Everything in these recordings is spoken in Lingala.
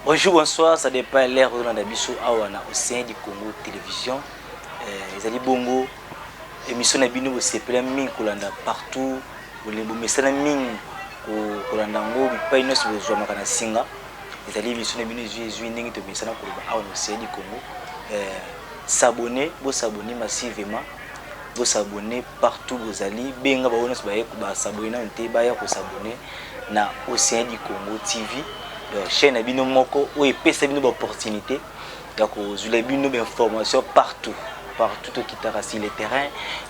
Bonjour, bonsoir, ça dépend de l'ère où on a biso awana au sein du Congo Télévision. Les ali bongo émission na bino c'est plein ming kolanda partout, les mesana ming kolanda ngo bipai no se besoin makana singa. Les ali émission na bino Jésus ndingi to mesana koloba awana au sein du Congo. S'abonner, vous s'abonner massivement. Vous s'abonner partout vous allez benga ba ona ba s'abonner na nte ba ya ko s'abonner na au sein du Congo TV. Chaîne abino moko ou epesa bino opportunité donc zula bino information partout qui tarasi le terrain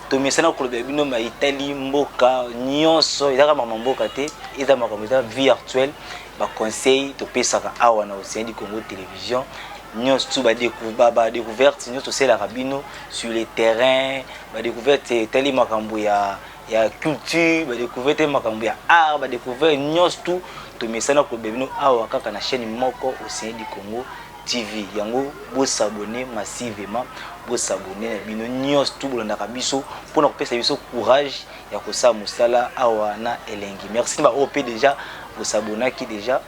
to mesana ko le bino ma Italie mboka nyonso ezaka mama mboka te eza makambo vie actuelle ba conseil to pesa ka awa na au sein du Congo Télévision nyonso tout ba découverte nyonso c'est la rabino sur le terrain ba découverte tali makambo ya culture ba découverte makambo ya art ba découverte nyonso tout to mesana ko bebino awa kaka na chaîne moko au sein du Congo TV yango bo s'abonner massivement bo s'abonner na bino nyos tout bolanda ka biso pour pesa biso courage ya ko sa musala awa na elengi merci ba OP déjà bo s'abonner qui déjà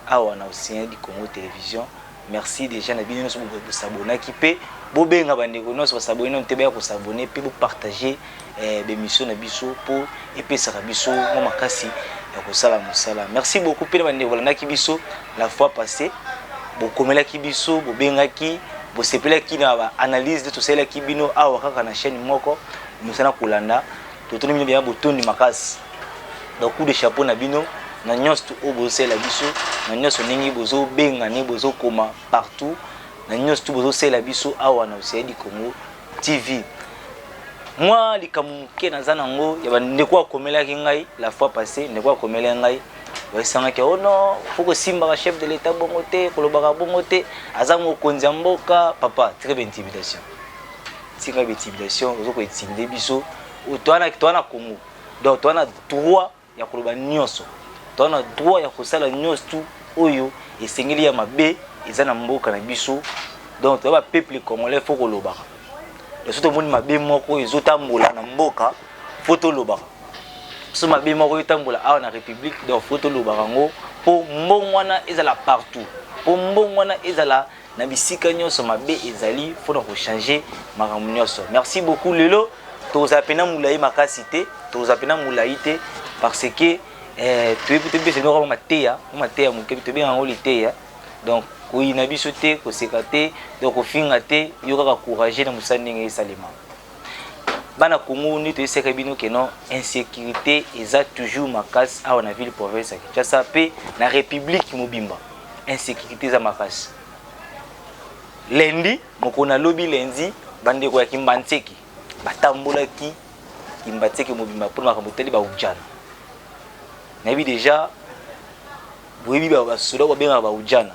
awa na au sein du Congo Télévision merci déjà na bino so bo s'abonner qui pe bo benga bandeko no so s'abonner on te ba ko s'abonner pe bo partager l'émission na biso pour epesa ka biso mo makasi. Merci beaucoup pour la kibiso la fois passée. Beaucoup de kibiso, beaucoup bengaki, beaucoup sepela qui na analyse de tout cela qui bino a wakaka na chaîne moko. Nous sommes kulanda. Tout le monde bien bouton du makas. Donc coup de chapeau na bino. Na nyos tu obose la biso. Na nyos ningi bozo benga ni bozo koma partout. Na nyos tu bozo c'est la biso awa na au du Congo TV. Moi les kamuke nazana ngo ya ndeko komela kingai la fois passée ndeko komela ngai wasanga ke oh non faut que simba chef de l'état bongote kolobaka bongote azango konza mboka papa très bien intimidation singa intimidation ozoko intimider biso utwana Congo donc twana droit ya koloba nyonso twana droit ya kosala nyonso tout oyo esengeli ya mabe ezana mboka na biso donc to ba peuple congolais faut kolobaka surtout moni mabe moko ezotambola na mboka photo lobaka so mabe moko ezotambola awa na république donc photo lobaka ngo po mbongwana ezala partout po mbongwana ezala na bisika nyonso mabe ezali faut donc changer makambo nyonso merci beaucoup lelo tozapena mulai makasi te tozapena mulai te parce que tu es c'est no mateya muke to bien ngo liteya donc oui na biso te ko sekate donc ofinga te yoka courager na musandinga esalema bana Congo ni to seka bino que non insécurité eza toujours makasi awa na ville province ya Kinshasa pe na république mobimba insécurité za makasi lundi mokona lobby lundi bande ko ya Kimbantseki batambolaki Kimbantseki mobimba pour makambo teli ba ujana na bi déjà boyebi ba soda ko benga ba ujana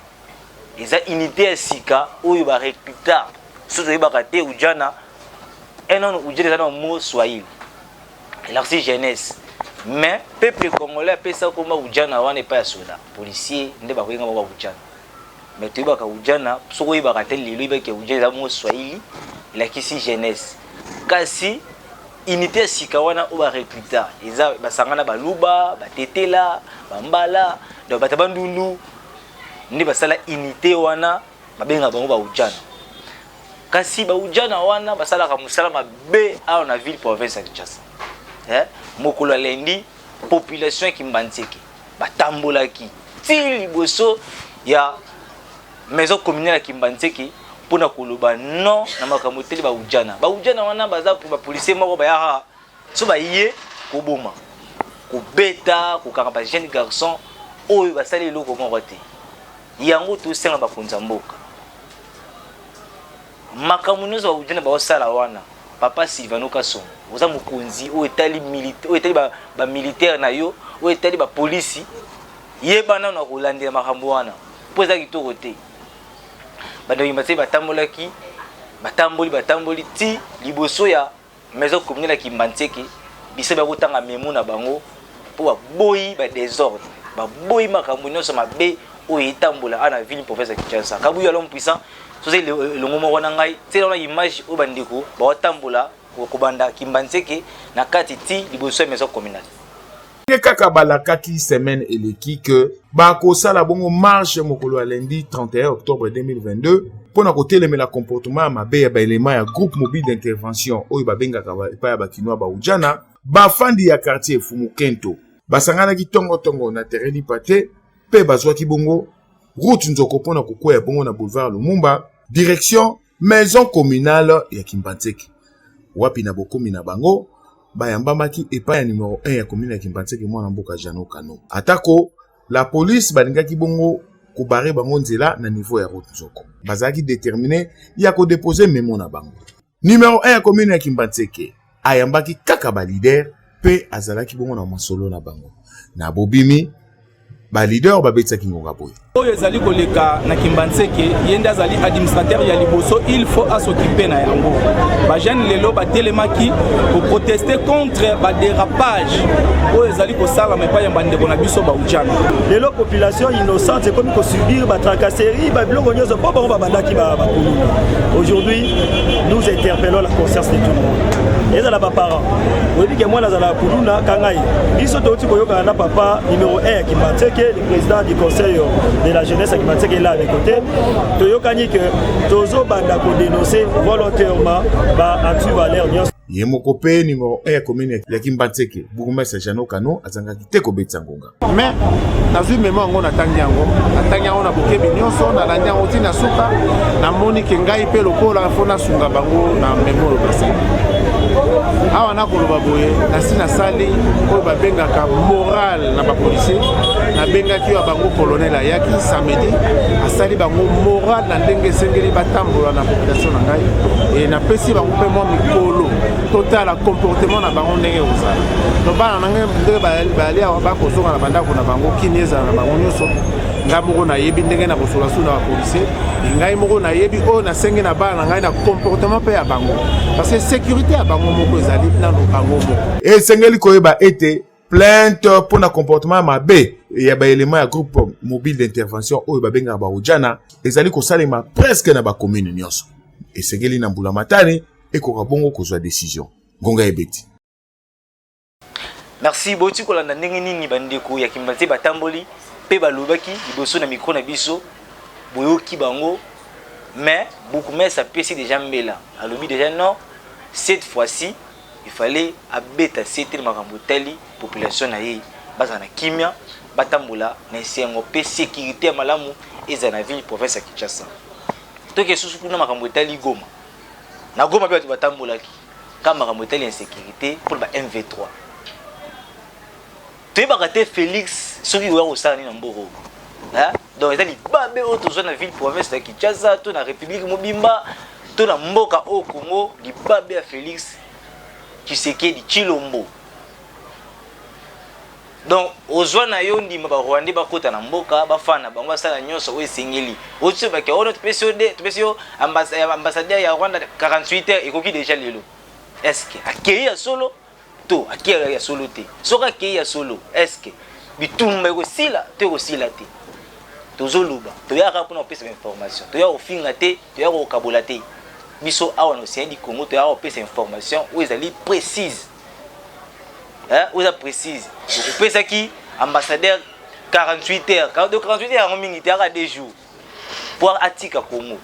eza unité ya sika oyo ba recruter sozo yebaka te ujana enon ujana na mo swahili l'arsi jeunesse mais peuple congolais pesa koma ujana wana pa ya soda policier nde ba koyenga ba ujana mais to yebaka ujana soko yebaka te lelo yebaka ujana mo swahili lakisi jeunesse kasi unité ya sika wana o ba recruter eza basangana baluba batetela bambala do batabandundu ndi basala unité wana babenga bango ba ujana kasi ba ujana wana basala ka musala mabe awa na ville province ya Kinshasa mokolo lendi population Kimbantseki batambolaki ti liboso ya maison communale ya Kimbantseki pona koloba non na makambo teli ba ujana wana baza pour ba policier moko ba so ba yé ko boma ko beta ko kanga ba jeune garçon oyo basali loko moko te yango to senga bakonza mboka makamuno zo ujana ba osala wana papa Silvano Kasongo oza mokonzi o etali militaire o etali ba militaire na yo o etali ba police yebana na kolandela makambo wana poza kitoko te bando yimbatse batambolaki batamboli ti liboso ya maison communale ya Kimbantseki bise ba kotanga memo na bango po ba boyi ba désordre ba boyi makambo nyonso mabe o etambola ana ville province ya Kinshasa kabuya l'homme puissant so c'est le moment wana ngai c'est la image o bandeko ba otambola ko banda Kimbantseki na kati ti liboso ya maison communale Kaka balakaki semaine eleki que bakosala bongo marche mokolo lundi 31 octobre 2022 pour na kotelemela comportement mabe ya baelema ya groupe mobile d'intervention oyo babengaka epai ya bakinois baujana bafandi ya quartier Fumu Kento basanganaki tongo na terrain lipate pe bazwaki bongo route nzoko pona kokwea bongo na boulevard Lumumba direction maison communale ya Kimbantseke wapi na bokomi na bango bayambamaki epai ya numéro 1 ya commune ya Kimbantseke mwana mboka Jano Kano atako la police balingaki bongo kubare bango nzela na niveau ya route nzoko bazaki déterminé ya ko déposer memo na bango numéro 1 ya commune ya Kimbantseke ayambaki kaka ba leader pe azalaki bongo na masolo na bango na bobimi ba leader babetsaki ngonga boy oyo ezali koleka na Kimbantseke yenda azali administrateur ya liboso il faut s'occuper na yango ba jeune lelo batelemaki pour protester contre ba dérapage oyo ezali kosala mepa ya bandeko na biso ba ujana lelo population innocente comme ko subir ba tracasserie ba biloko nyozo po bango babandaki ba komuna. Aujourd'hui nous interpellons la conscience de tout le monde et la ba parents oyebi ke moi nazala kuluna kangai biso to tiko yoka na papa numéro 1 ya Kimbantseke le président du conseil de la jeunesse à Kimbantseke est là à mes côtés. Toyokani que Tozo banda ko dénoncer volontairement ba anti-valeur nyos. Yemokope numéro 1 ya commune ya Kimbantseke Bourgmestre Jano Kano azangaki te ko betsa ngonga. Mais nazui memo ngo na tangi yango na bokebi nyonso na landi yango tina suka na moni ke ngai pe lokola fona sunga bango na memo basi. Awa na koloba boye na sali oyo babengaka moral na ba policier na bengaki ya bango colonel ayaki samedi asali bango moral na ndenge sengeli batambola na population na ngai et na pesi bango pe mo mikolo total comportement na bango ndenge osala to bana na ngai ndenge bali awa bakozonga na bandako na bango kineza na bango nyonso ngai moko na yebi ndenge na kosola suna ba policier ngai moko na yebi oyo na sengi na bana ngai na comportement pe ya bango parce que sécurité ya bango moko ezali na bango moko et sengeli koyeba ete plainte pour na comportement mabe ya ba élément ya groupe mobile d'intervention oyo babenga ba ujana ezali kosalema presque na ba commune nyonso et sengeli na mbula matani ekoka bongo kozwa décision ngonga ebeti. Merci boti kolanda ndenge nini bandeko ya Kimbantseke batamboli pe balobaki liboso na micro na biso boyoki bango mais beaucoup mais ça pèse déjà mbela alobi déjà non cette fois-ci il fallait abeta c'était makambo tali population na ye baza na kimia batambola na sengo pe sécurité malamu eza na ville province ya Kinshasa to ke susu kuna makambo tali Goma na Goma pe batambola ki kama makambo tali insécurité pour ba MV3 to bakate Félix soki wa osani na mboro hein donc ezali babe auto zone na ville province ya Kinshasa to na République Mobimba to na mboka au Congo di babe ya Félix Tshisekedi Chilombo. Donc ozwana yondi ba Rwanda bakota na mboka bafana bango sala nyonso we singeli otse ba ke ono tpesio ambassadeur ya Rwanda 48 heures ekoki déjà lelo est-ce que akei ya solo to akei ya solo te soka akei ya solo est-ce que bitumba ko sila te ko sila te tozoluba to ya ka pona pesa information to ya ofinga te to ya ko kabola te biso awa no Océan du Congo to ya ko pesa information où ezali précise où ça précise vous pensez qui ambassadeur 48 heures 48 heures en minute à 2 jours pour atika Congo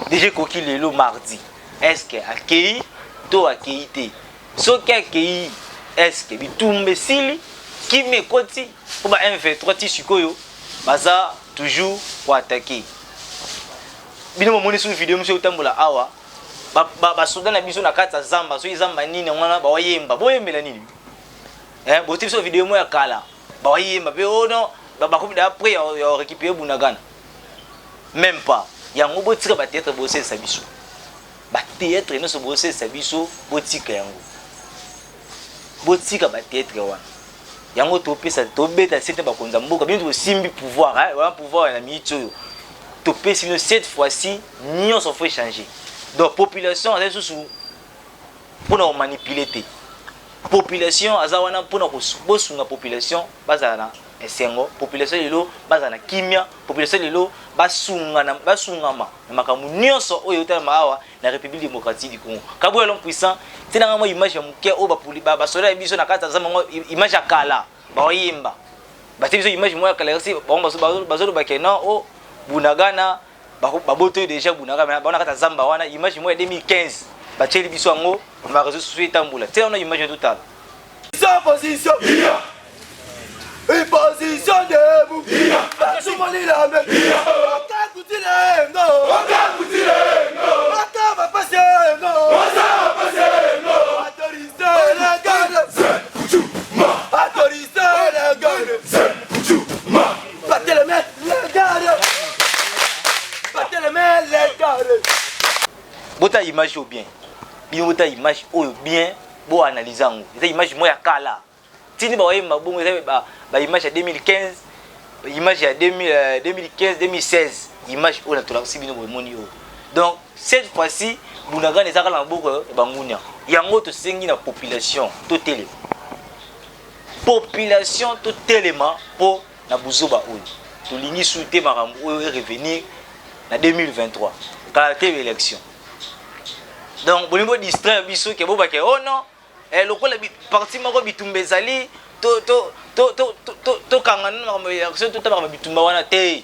déjà koki lelo mardi est-ce que accueilli to accueilli te so ki accueilli est-ce que bitumbe sili qui me koti pour ba MV3 ti sikoyo baza toujours pour attaquer bino moni sur vidéo monsieur utambola awa ba soda na biso na kata zamba so izamba nini ngwana ba wayemba boyembela nini botif sur vidéo mo ya kala ba wayemba pe ono ba komi da après ya récupérer bunagana même pas yango botika ba théâtre bossé sa biso ba théâtre no so bossé sa biso botika yango botika ba théâtre wana yango to pesa to beta c'était ba konza mboka bien to simbi pouvoir hein pouvoir na mito to pesa cette fois-ci nion so faut changer donc population est sous pour nous manipuler population azawana pour nous bosunga population bazana esengo population lelo bazana kimia population lelo basunga na basungama na makamu nyonso oyo tala mawa na République démocratique du Congo kabwe l'homme puissant tina ngamo image ya muke o ba sola biso na kata zama image ya kala baoyimba batie biso image moya kala kasi bazo ba non o Bunagana baboto déjà Bunagana baona kata zamba wana image moya 2015 batie biso yango na réseaux sociaux tambula tena on a image totale position une position debout tout mon la main bota image au bien bien bota image au bien bo analyser ngo eza image moya kala tini ba wayema bongo eza ba image ya 2015 image ya 2015 2016 image on a tout là sibino moni o donc cette fois-ci Bunagana ezaka na boko bangunya yango to sengi na population to télé population to téléma po na buzoba oyo to lingi souté makambo oyo revenir na 2023 caractère élection. Donc bonimo distraire biso ke boba ke oh non lokola parti moko bitumba ezali to kangana na élection to tabaka bitumba wana te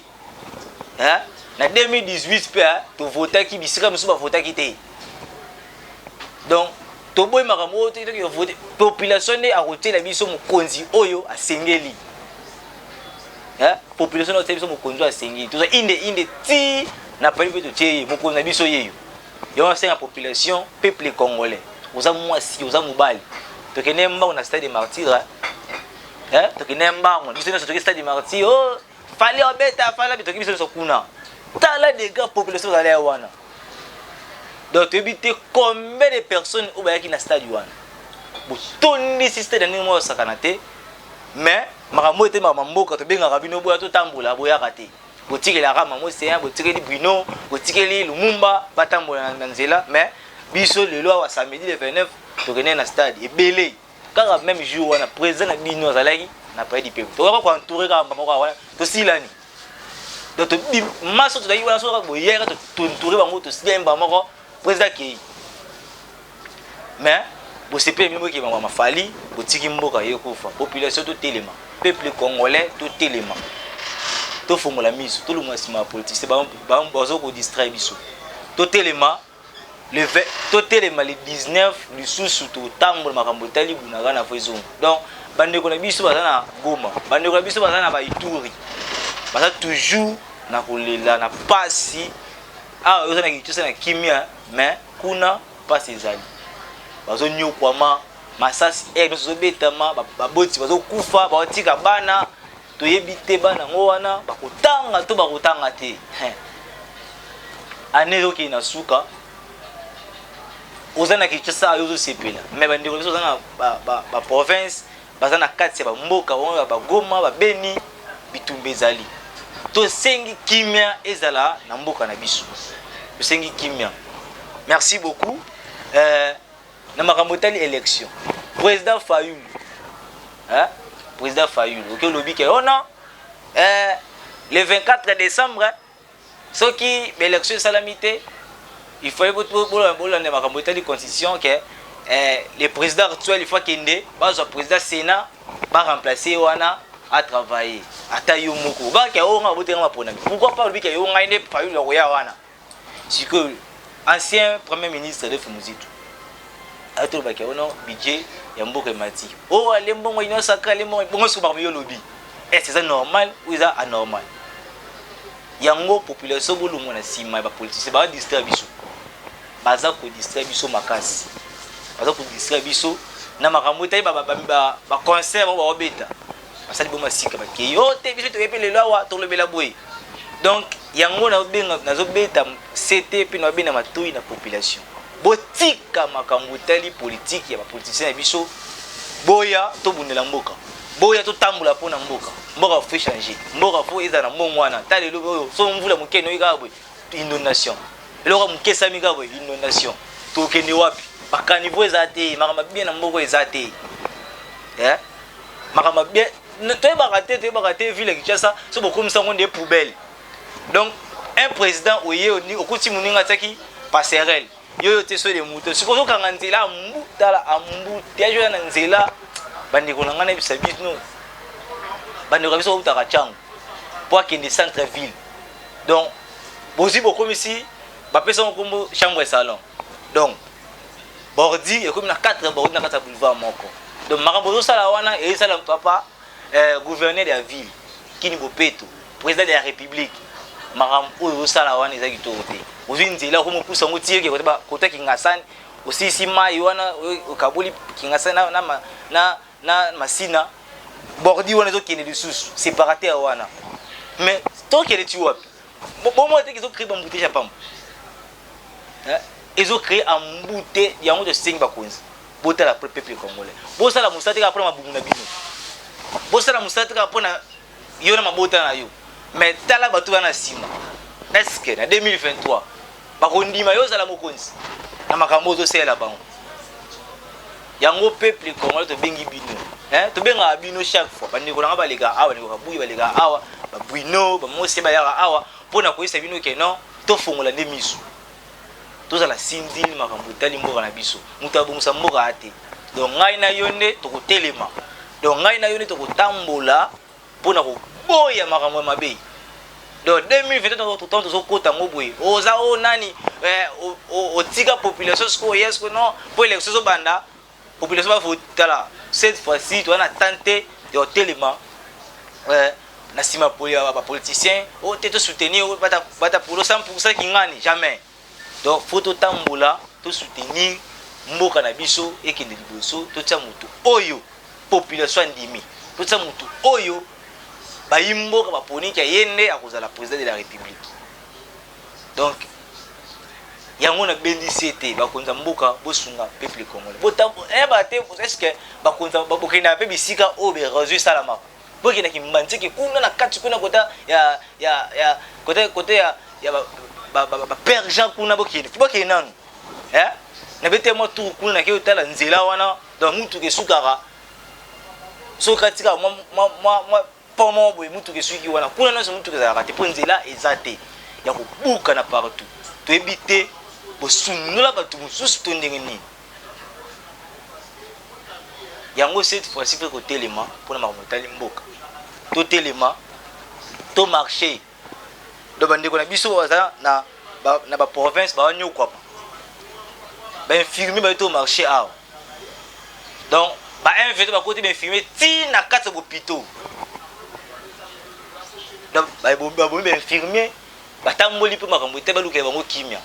hein na 2018 pe to voter ki bisika musu ba voter ki te. Donc to boy makambo to ke voter population ne a roté la biso mokonzi oyo asengeli hein population na biso mokonzi asengeli to inde ti na pali pe to tie mokonzi na biso yeyo. Il y a une population, peuple congolais. Vous avez moi si, vous avez mobile. Donc il y a un stade de martyrs. Hein? Donc il y a un stade de martyrs. Oh, fallait embêter, fallait embêter. Donc il y a un tas de gars population dans les wana. Donc tu habites combien de personnes au Bayaki na stade wana? Vous tournez système dans le sakanate. Mais makambo était mambo quand tu bien rabino boya to tambola boya raté. Botiki la rama mo c'est botiki li Bruno botiki li Lumumba batambola na nzela mais biso le loi wa samedi le 29 to gagner na stade et belé car même jour on a président na bino azalaki na pas di peuple to ko entourer ka mama ko wala to silani donc to maso to dai wala so ka boyera to entourer bango to silemba moko président ki mais bo sepe mimo ki mama fali botiki mboka yekufa population to téléma peuple congolais to téléma to fongola miso to lumwa sima politique c'est ba bazo ko distraire biso to telema le 20 to telema le 19 du sous to tambo makambo tali Bunagana foizo donc bande ko na biso bazana Goma bande ko na biso bazana ba Ituri baza toujours na kolela na pasi ah yo na kitu sana kimia mais kuna pasi ezali bazo nyokwama masasi no betama baboti bazo kufa baotika bana to yebite bana ngwana bakutanga to bakutanga te anezo ki na suka ozana kichasa yozo sepela mais bandeko biso zana ba province bazana kati ba mboka ba Goma ba Beni bitumba ezali to sengi kimia ezala na mboka na biso to sengi kimia. Merci beaucoup na makambo tali élection président Fayulu hein président Fayulu OK lobi ke on le 24 décembre ce qui l'élection salamité il faut pour la makambo tali constitution que le président actuel il faut qu'il ne pas le président Sénat va remplacer wana à travailler ata yo moko ba ke o nga botenga mapona pourquoi pas lobi ke yo nga ine Fayulu lo ya wana c'est que ancien premier ministre de Fumuzitu ato ba ke ono budget ya mboka mati oh les mbongo ino saka les mbongo bongo so ba yo lobi c'est ça normal ou ça anormal yango population bolungo na sima ba politicien ba distraire biso baza ko distraire biso makasi baza ko distraire biso na makambo tayi ba concert ba obeta basali bo masika ba ke yo te biso to yepele lwa to lobela boy donc yango na benga nazo beta CT puis na bena matui na population botika makambo tali politique ya ba politicien ya biso boya to bundela mboka boya to tambula pona mboka mboka faut changer mboka faut eza na mbongwana tali lo so mvula mukeno ikabwe inondation eloko mukesa mikabwe inondation to kende wapi bakanivo ezate makama bien na mboko ezate makama bien to bakate ville Kinshasa so bokomisa ngonde poubelle donc un président oye oni okuti muninga tsaki passerelle yo te so de moto sikozo kanga nzela mbutala ambuti ajo na nzela bandiko ngana bisabino bandeko biso utaka chango pour qu'il ne centre ville. Donc bozi beaucoup ici ba pesa comme chambre et salon. Donc bordi et comme na 4 bordi na 4 boulevard moko. Donc makambo ça la wana et ça la papa gouverneur de la ville Kini Bopeto président de la République makambo ça la wana ezaki to te. Bozi nzela ko mopusa motie ke côté kingasani aussi ici mai wana okabuli kingasani na masina bordi wana zo kene lisusu séparateur wana. Mais tant qu'elle est tu vois bon moi ils ont créé un bouteille à pam ils ont créé un bouteille il y a un de 5 bakonzi bouteille la peuple congolais bon ça la musate après ma bunguna bino bon ça la musate après na yo na mabota na yo mais tala batu wana sima est-ce que en 2023 bakondima yo za la mokonzi na makambo zo sela bango yango peuple congolais to bengi bino to benga bino chaque fois bandiko na balega awa ndiko kabuyi balega awa ba buino ba mose ba yaka awa pona ko isa bino ke non to fongola ne misu to za la sindili makambo tali mboka na biso mutu abongusa mboka ate donc ngai na yonde to kotelema donc ngai na yonde to kotambola pona ko boya makambo mabe donc 2023 to tanto zo kota ngobwe oza o nani o tika population sko yes ko non pour les so banda population va fotala cette fois-ci tu as tenté de telema na sima politiciens o te soutenir bata pour 100% kingani jamais donc faut to tambola to soutenir mboka na biso et kende liboso to tia mutu oyo population ndimi to tia mutu oyo ba yimboka ba poniki yende akozala président de la République. Donc yango na bendisi te bakonza mboka bosunga peuple congolais botambo bate est-ce que bakonza bakokenda pe bisika o be réseau salama boki na kimbanziki kuna na kati kuna kota ya côté ya ba père Jean kuna boki nanu na bete mo tour kuna na ke utala nzela wana donc mutu ke sukara sokatika moi pomo boy mutu ke suki wana kuna no mutu ke za kati po nzela ezate ya kubuka na partout to ebite bosunula batu mususu to ndenge nini yango cette fois-ci faut que telema pour na makamotali mboka to telema to marché do bandeko na biso waza na ba province ba nyokwa ba infirmier ba to marché a donc ba invité ba côté ba infirmier ti na kata hôpital donc ba infirmier ba tamboli pe makambo te ba luka bango kimia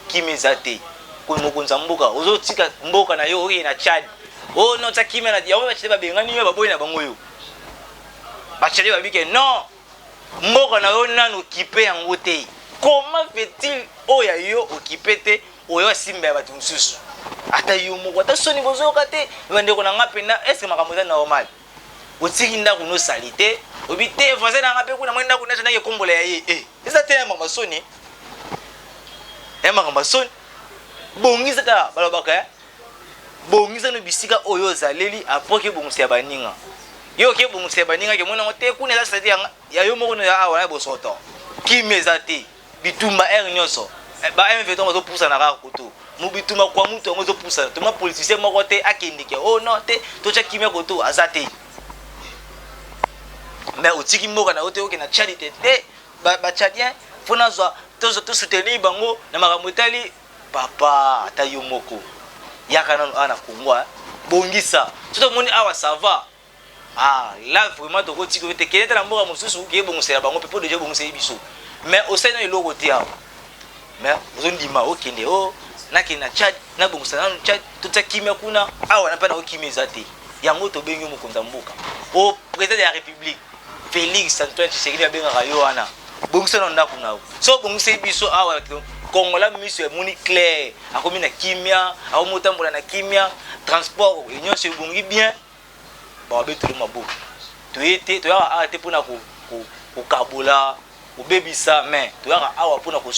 kimezate ko mokonza mboka ozotika mboka na yo oye na Chad oh non ta kimia na yawo ba chete ba bengani yo ba boy na bango yo ba chete ba bike non mboka na yo nanu occupé yango te comment fait-il oya yo occupé te oyo simba ya batu mususu ata yo moko ata soni bozoka te bandeko na ngape na est-ce que makambo za normal otiki ndako no salite obite voisin na ngape kuna mwenda kuna tena ke kombola ya ye eza te mama soni makambo soni bongisa ta balobaka bongisa no bisika oyo zaleli après ke bongisa baninga yo ke bongisa baninga ke mona te kuna za sadi ya yo moko na awa na bosoto kimezate bitumba nyoso ba invité on zo poussa na ka koto mu bituma kwa mutu on zo poussa to ma politicien moko te akendike oh non te to cha kimia koto azate mais otiki mboka na ote na charité te ba chadien fona zo to soutenir bango na makambo tali papa ata yo moko yaka na ana kongwa bongisa tout moni awa ça va là vraiment to koti ko te keleta na mboka mususu ke bongusela bango pepo déjà bongusela biso mais au sein de l'eau awa mais ozondima okende na kina Chad na bongusela na Chad tout ça kimia kuna awa na pana okimeza te yango to bengi mokonza mboka au président de la République Félix Antoine Tshisekedi abenga rayo wana bongusela ndako na so bongusela biso awa Kongola miso moni clair akomi na kimia akomotambola na kimia transport union se bongi bien ba betu maboka to ete to ya ate pona ko kabola ko bebisa mais to ya awa pona ko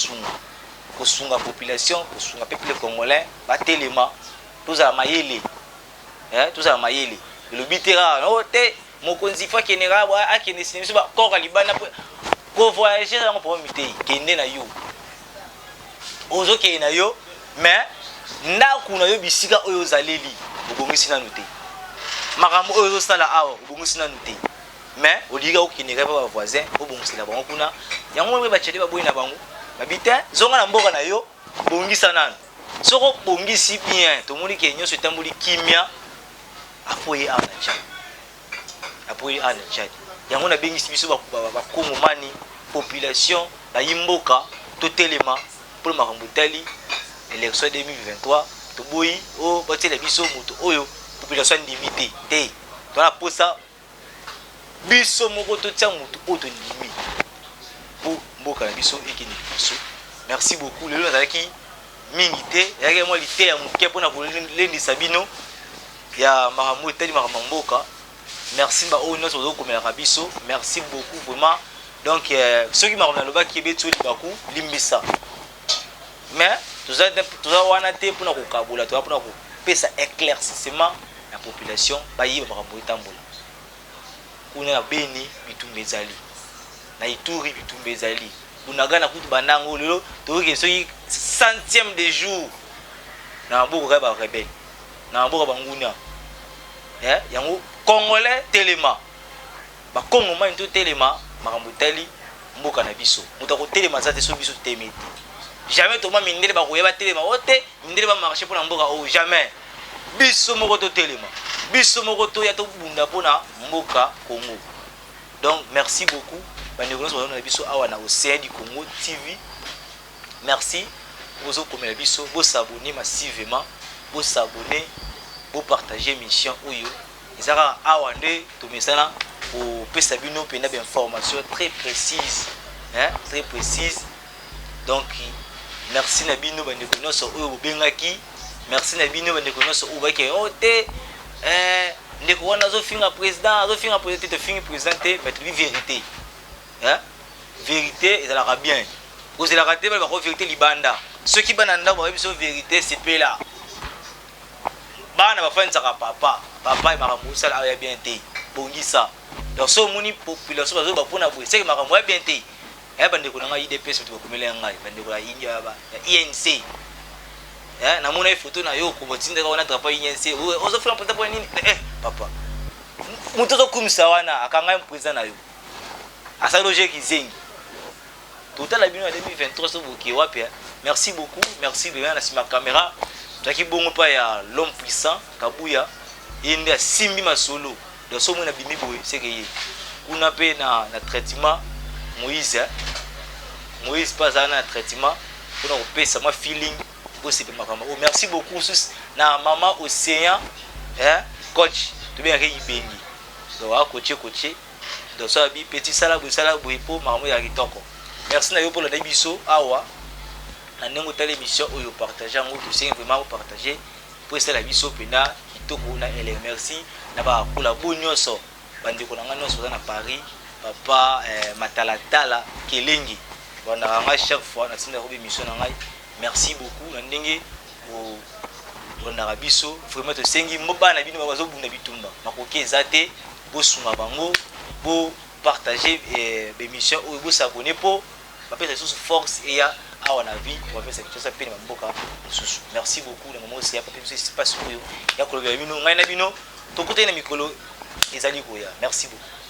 sunga population ko sunga peuple congolais ba telema toza mayele toza mayele le bitera no te mokonzi fa kenera ba akene sinisi ba ko libana ko voyager na ko mité kende na yo ozo ke na yo mais ndaku na yo bisika oyo zaleli obongisi na nute makambo oyo sala awa obongisi na nute mais oliga okineka pa ba voisin obongisa bango kuna yango mwe bachede baboyi na bango babita zonga na mboka na yo bongisa nanu soko bongisi bien tomoni ke nyoso tambuli kimia apoye ana cha apoye ana cha yango na bengisi biso ba kongomani population bayimboka totelema pour makambo tali élection 2023 toboyi o batela biso moto oyo population ndimité te tona posa biso moko totia moto oyo tondimi po mboka na biso ekini biso. Merci beaucoup lelo azalaki mingi te yake mwa lite ya moke mpona kolendisa bino ya makambo etali makambo mboka. Merci ba oyo nyonso ozokomelaka biso, merci beaucoup vraiment. Donc soki makambo nalobaki ebetu libaku limbisa mais toza wana te mpona kokabola toza mpona kopesa éclaircissement ya population bayiba makambo etambola kuna na Beni bitumba ezali na Ituri bitumba ezali bunaga na kutu bandango lelo toki soki 100e de jour na mboka ba rebelle na mboka banguna yango congolais telema ba kongoma into telema makambo tali mboka na biso moto ko telema za te so biso temete jamais toma mindele ba koyeba telema ote mindele ba marcher pour na mboka o jamais biso moko to telema biso moko to ya to bunda pona mboka Congo. Donc merci beaucoup bandeko nyonso na biso awa na Océan du Congo TV. Merci bozo komela biso bo s'abonner massivement bo s'abonner bo partager mission oyo ezaka awa nde to mesana pour pesa bino pena ba information très précise très précise. Donc merci na bino bandeko nyonso oyo bobengaki, merci na bino bandeko nyonso oyo baki ote ndeko wana azofinga président te fingi président te mais tu dis vérité vérité ezalaka bien kozalaka te bala ko vérité libanda ceux qui bana ndako ba biso vérité c'est pe là bana bafanisaka papa et makambo sala aya bien te bongisa donc so moni population bazo ba pona boye c'est makambo ya bien te bandeko na ngai IDPS to bakomela ngai bandeko la India ba INC na mona photo na yo ko botinda ka na drapeau INC ozo faire photo pour nini papa muto to kumisa wana akanga président na yo asa logique zengi total la bino 2023 so boki wapi. Merci beaucoup, merci bien na sima caméra taki bongo pa ya l'homme puissant Kabuya yende simbi masolo de so mona bimi boye c'est que ye kuna pe na traitement Moïse pas na traitement pour na pesa ma feeling aussi pe makama. Merci beaucoup na maman Océan coach to bien ki bengi donc a coacher donc ça bi petit sala boye po maman ya kitoko. Merci na yo pour la biso awa na ndenge tala émission oyo partager ngo to c'est vraiment partager pour ça la biso pena kitoko na ele. Merci na ba kula bonyoso bandeko na ngano so na Paris papa matalatala kelengi bana nga chaque fois na tinda ko émission na ngai. Merci beaucoup na ndenge o na biso vraiment to sengi moba na bino bazo bunda bitumba makoki ezate bo sunga bango bo partager émission ou bo s'abonner pour bapesa sous force et ya awa na vie on va faire quelque chose à peine mboka susu. Merci beaucoup na maman aussi ya papa c'est pas sûr ya ko bino ngai na bino to côté na mikolo ezali ko ya. Merci beaucoup.